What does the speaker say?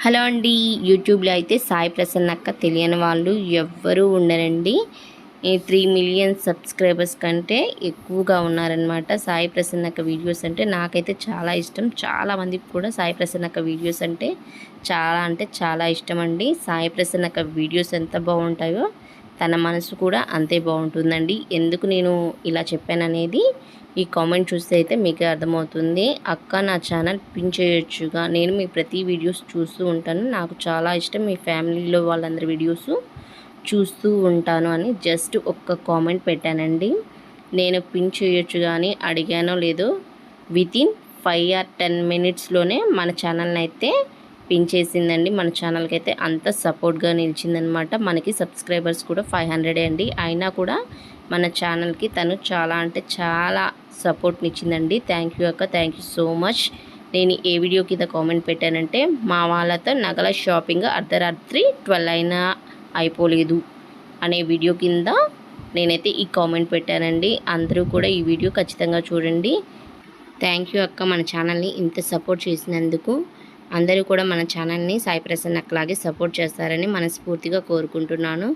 Hello అండి. యూట్యూబ్లో అయితే సాయి ప్రసన్నక్క తెలియని వాళ్ళు ఎవ్వరూ ఉండరండి. ఈ 3 మిలియన్ సబ్స్క్రైబర్స్ కంటే ఎక్కువగా ఉన్నారనమాట. సాయి ప్రసన్నక్క వీడియోస్ అంటే నాకైతే చాలా ఇష్టం. చాలామందికి కూడా సాయి ప్రసన్నక్క వీడియోస్ అంటే చాలా ఇష్టం అండి. సాయి ప్రసన్నక్క వీడియోస్ ఎంత బాగుంటాయో తన మనసు కూడా అంతే బాగుంటుందండి. ఎందుకు నేను ఇలా చెప్పాననేది ఈ కామెంట్ చూస్తే అయితే మీకే అర్థమవుతుంది. అక్క నా ఛానల్ పిన్ చేయొచ్చుగా, నేను మీ ప్రతి వీడియోస్ చూస్తూ ఉంటాను, నాకు చాలా ఇష్టం మీ ఫ్యామిలీలో వాళ్ళందరి వీడియోస్ చూస్తూ ఉంటాను అని జస్ట్ ఒక్క కామెంట్ పెట్టానండి. నేను పిన్ చేయొచ్చు కానీ అడిగానో లేదో వితిన్ 5 or 10 మినిట్స్లోనే మన ఛానల్ని అయితే పిన్ చేసిందండి. మన ఛానల్కి అయితే అంత సపోర్ట్గా నిలిచిందనమాట. మనకి సబ్స్క్రైబర్స్ కూడా 500 అండి. అయినా కూడా మన ఛానల్కి తను చాలా అంటే చాలా సపోర్ట్నిచ్చిందండి. థ్యాంక్ యూ అక్క, థ్యాంక్ యూ సో మచ్. నేను ఏ వీడియో కింద కామెంట్ పెట్టానంటే, మా వాళ్ళతో నగల షాపింగ్ అర్ధరాత్రి 12 అయినా అయిపోలేదు అనే వీడియో కింద నేనైతే ఈ కామెంట్ పెట్టానండి. అందరూ కూడా ఈ వీడియో ఖచ్చితంగా చూడండి. థ్యాంక్ యూ అక్క, మన ఛానల్ని ఇంత సపోర్ట్ చేసినందుకు. అందరూ కూడా మన ఛానల్ని సాయి ప్రసన్నక్కలాగే సపోర్ట్ చేస్తారని మనస్ఫూర్తిగా కోరుకుంటున్నాను.